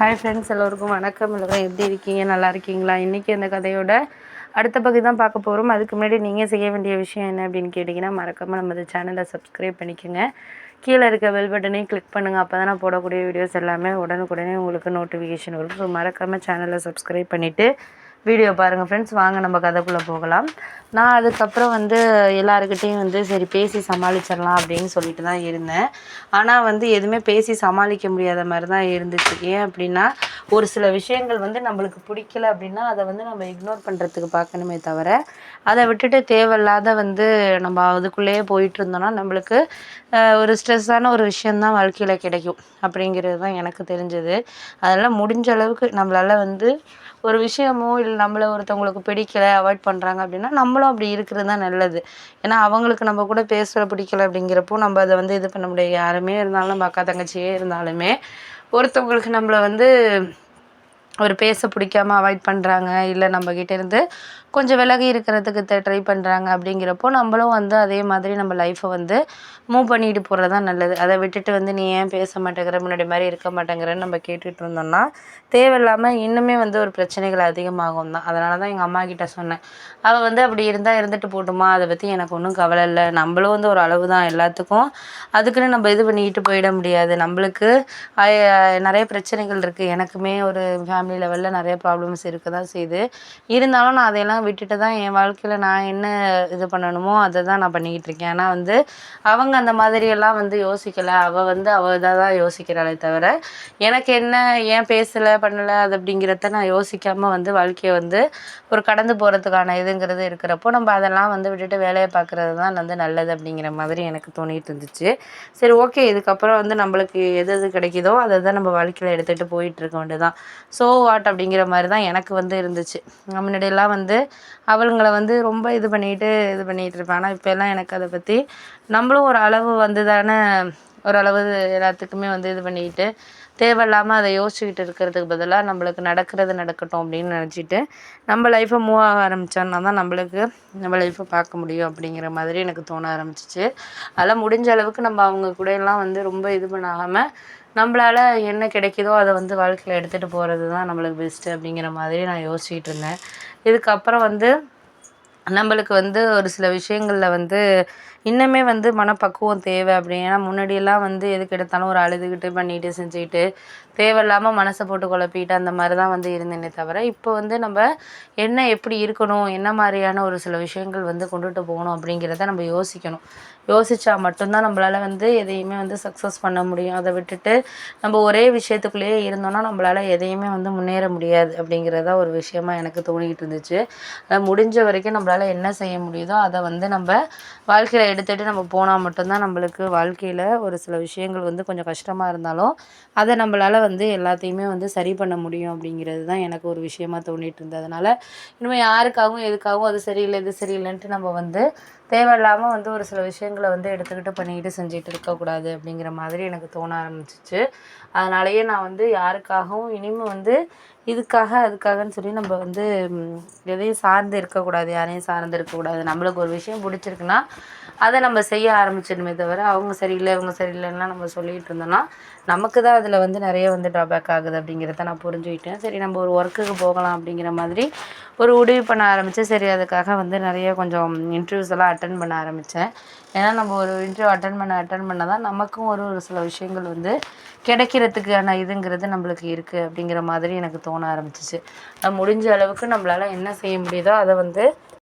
Hi friends, எல்லோருக்கும் வணக்கம். எல்லோரும் எப்படி இருக்கீங்க? நல்லா இருக்கீங்களா? இன்றைக்கி அந்த கதையோட அடுத்த பகுதி தான் பார்க்க போகிறோம். அதுக்கு முன்னாடி நீங்கள் செய்ய வேண்டிய விஷயம் என்ன அப்படின்னு கேட்டிங்கன்னா, மறக்காமல் நம்ம சேனலை சப்ஸ்கிரைப் பண்ணிக்கோங்க. கீழே இருக்க பெல் பட்டனையும் கிளிக் பண்ணுங்கள். அப்போ தான் நான் போடக்கூடிய வீடியோஸ் எல்லாமே உடனுக்குடனே உங்களுக்கு நோட்டிஃபிகேஷன் வரும். ஸோ மறக்காமல் சேனலை சப்ஸ்கிரைப் பண்ணிவிட்டு வீடியோ பாருங்கள் ஃப்ரெண்ட்ஸ். வாங்க நம்ம கதைக்குள்ளே போகலாம். நான் அதுக்கப்புறம் எல்லாருக்கிட்டேயும் சரி பேசி சமாளிச்சிடலாம் அப்படின்னு சொல்லிட்டு தான் இருந்தேன். ஆனால் எதுவுமே பேசி சமாளிக்க முடியாத மாதிரி தான் இருந்துச்சு. ஏன் அப்படின்னா, ஒரு சில விஷயங்கள் நம்மளுக்கு பிடிக்கல அப்படின்னா அதை நம்ம இக்னோர் பண்ணுறதுக்கு பார்க்கணுமே தவிர, அதை விட்டுட்டு தேவையில்லாத நம்ம அதுக்குள்ளேயே போயிட்டு இருந்தோம்னா நம்மளுக்கு ஒரு ஸ்ட்ரெஸ்ஸான ஒரு விஷயந்தான் வாழ்க்கையில் கிடைக்கும் அப்படிங்கிறது தான் எனக்கு தெரிஞ்சது. அதெல்லாம் முடிஞ்ச அளவுக்கு நம்மளால் ஒரு விஷயமோ இல்லை நம்மளை ஒருத்தவங்களுக்கு பிடிக்கலை, அவாய்ட் பண்ணுறாங்க அப்படின்னா நம்மளும் அப்படி இருக்கிறது தான் நல்லது. ஏன்னா அவங்களுக்கு நம்ம கூட பேசுகிற பிடிக்கல அப்படிங்கிறப்போ நம்ம அதை இது பண்ண முடியாது. யாருமே இருந்தாலும் நம்ம அக்கா தங்கச்சியே இருந்தாலுமே ஒருத்தவங்களுக்கு நம்மளை ஒரு பேச பிடிக்காம அவாய்ட் பண்ணுறாங்க, இல்லை நம்மக்கிட்ட இருந்து கொஞ்சம் விலகி இருக்கிறதுக்கு ட்ரை பண்ணுறாங்க அப்படிங்கிறப்போ நம்மளும் அதே மாதிரி நம்ம லைஃப்பை மூவ் பண்ணிட்டு போகிறது தான் நல்லது. அதை விட்டுட்டு நீ ஏன் பேச மாட்டேங்கிற, முன்னாடி மாதிரி இருக்க மாட்டேங்கிறன்னு நம்ம கேட்டுட்டு இருந்தோம்னா தேவையில்லாமல் இன்னுமே ஒரு பிரச்சனைகள் அதிகமாகும் தான். அதனால தான் எங்கள் அம்மா கிட்ட சொன்னேன். அவள் அப்படி இருந்தால் இருந்துட்டு போட்டுமா, அதை பற்றி எனக்கு ஒன்றும் கவலை இல்லை. நம்மளும் ஒரு அளவு தான் எல்லாத்துக்கும், அதுக்குன்னு நம்ம இது பண்ணிக்கிட்டு போயிட முடியாது. நம்மளுக்கு நிறைய பிரச்சனைகள் இருக்குது. எனக்குமே ஒரு ஃபேமிலி லெவலில் நிறைய ப்ராப்ளம்ஸ் இருக்க தான் செய்யுது. இருந்தாலும் நான் அதையெல்லாம் விட்டுட்டு தான் என் வாழ்க்கையில் நான் என்ன இது பண்ணணுமோ அதை தான் நான் பண்ணிக்கிட்டு இருக்கேன். ஆனால் அவங்க அந்த மாதிரியெல்லாம் யோசிக்கலை. அவள் இதாக தான் யோசிக்கிறாளே தவிர எனக்கு என்ன, ஏன் பேசலை பண்ணலை அது அப்படிங்கிறத நான் யோசிக்காமல் வாழ்க்கையை ஒரு கடந்து போகிறதுக்கான இதுங்கிறது இருக்கிறப்போ நம்ம அதெல்லாம் விட்டுட்டு வேலையை பார்க்குறது தான் நல்லது அப்படிங்கிற மாதிரி எனக்கு தோணிட்டு இருந்துச்சு. சரி, ஓகே, இதுக்கப்புறம் நம்மளுக்கு எது எது கிடைக்குதோ அதை தான் நம்ம வாழ்க்கையில் எடுத்துகிட்டு போயிட்டு இருக்க வேண்டியதுதான். ஸோ வாட் அப்படிங்கிற மாதிரி தான் எனக்கு இருந்துச்சு. முன்னாடியெல்லாம் அவளுங்களை ரொம்ப இது பண்ணிகிட்டு இருப்பேன். ஆனால் இப்போ எல்லாம் எனக்கு அதை பற்றி நம்மளும் ஒரு அளவு தானே, ஓரளவு எல்லாத்துக்குமே இது பண்ணிக்கிட்டு தேவையில்லாமல் அதை யோசிச்சுக்கிட்டு இருக்கிறதுக்கு பதிலாக நம்மளுக்கு நடக்கிறது நடக்கட்டும் அப்படின்னு நினச்சிட்டு நம்ம லைஃப்பை மூவ் ஆக ஆரம்பித்தோன்னா தான் நம்மளுக்கு நம்ம லைஃப்பை பார்க்க முடியும் அப்படிங்கிற மாதிரி எனக்கு தோண ஆரம்பிச்சிச்சு. அதெல்லாம் முடிஞ்ச அளவுக்கு நம்ம அவங்க கூட எல்லாம் ரொம்ப இது பண்ணாமல் நம்மளால் என்ன கிடைக்குதோ அதை வாழ்க்கையில் எடுத்துகிட்டு போகிறது தான் நம்மளுக்கு பெஸ்ட்டு அப்படிங்கிற மாதிரி நான் யோசிச்சுக்கிட்டு இருந்தேன். இதுக்கப்புறம் நம்மளுக்கு ஒரு சில விஷயங்களில் இன்னுமே மனப்பக்குவம் தேவை. அப்படின்னா முன்னாடியெல்லாம் எதுக்கு எடுத்தாலும் ஒரு அழுதுகிட்டு பண்ணிட்டு செஞ்சுக்கிட்டு தேவையில்லாமல் மனசை போட்டு குழப்பிட்டு அந்த மாதிரி தான் இருந்தேனே தவிர, இப்போ நம்ம என்ன எப்படி இருக்கணும், என்ன மாதிரியான ஒரு சில விஷயங்கள் கொண்டுட்டு போகணும் அப்படிங்கிறத நம்ம யோசிக்கணும். யோசித்தா மட்டும்தான் நம்மளால் எதையுமே சக்ஸஸ் பண்ண முடியும். அதை விட்டுட்டு நம்ம ஒரே விஷயத்துக்குள்ளேயே இருந்தோம்னா நம்மளால் எதையுமே முன்னேற முடியாது அப்படிங்கிறதா ஒரு விஷயமா எனக்கு தோணிக்கிட்டு இருந்துச்சு. முடிஞ்ச வரைக்கும் நம்மளால் என்ன செய்ய முடியுதோ அதை நம்ம வாழ்க்கையில் எடுத்துகிட்டு நம்ம போனால் மட்டும்தான் நம்மளுக்கு வாழ்க்கையில் ஒரு சில விஷயங்கள் கொஞ்சம் கஷ்டமாக இருந்தாலும் அதை நம்மளால் எல்லாத்தையுமே சரி பண்ண முடியும் அப்படிங்கிறது தான் எனக்கு ஒரு விஷயமா தோணிட்டு இருந்தது. அதனால் இனிமேல் யாருக்காகவும் எதுக்காகவும் அது சரியில்லை இது சரியில்லைன்ட்டு நம்ம தேவையில்லாமல் ஒரு சில விஷயங்களை எடுத்துக்கிட்டு பண்ணிக்கிட்டு செஞ்சுட்டு இருக்கக்கூடாது அப்படிங்கிற மாதிரி எனக்கு தோண ஆரம்பிச்சிச்சு. அதனாலேயே நான் யாருக்காகவும் இனிமேல் இதுக்காக அதுக்காகன்னு சொல்லி நம்ம எதையும் சார்ந்து இருக்கக்கூடாது, யாரையும் சார்ந்து இருக்கக்கூடாது. நம்மளுக்கு ஒரு விஷயம் பிடிச்சிருக்குன்னா அதை நம்ம செய்ய ஆரம்பிச்சிடுமே தவிர அவங்க சரியில்லை இவங்க சரியில்லைன்னா நம்ம சொல்லிகிட்டு இருந்தோம்னா நமக்கு தான் அதில் நிறைய ட்ராபேக் ஆகுது அப்படிங்கிறத நான் புரிஞ்சுக்கிட்டேன். சரி, நம்ம ஒரு ஒர்க்குக்கு போகலாம் அப்படிங்கிற மாதிரி ஒரு முடிவு பண்ண ஆரம்பித்தேன். சரி, அதுக்காக நிறைய கொஞ்சம் இன்டர்வியூஸ் எல்லாம் அட்டன் பண்ண ஆரம்பித்தேன். ஏன்னா நம்ம ஒரு இன்டர்வியூ அட்டன் பண்ண தான் நமக்கும் ஒரு சில விஷயங்கள் கிடைக்கிறதுக்கான இதுங்கிறது நம்மளுக்கு இருக்குது அப்படிங்கிற மாதிரி எனக்கு தோண ஆரம்பிச்சிச்சு. முடிஞ்ச அளவுக்கு நம்மளால் என்ன செய்ய முடியுதோ அதை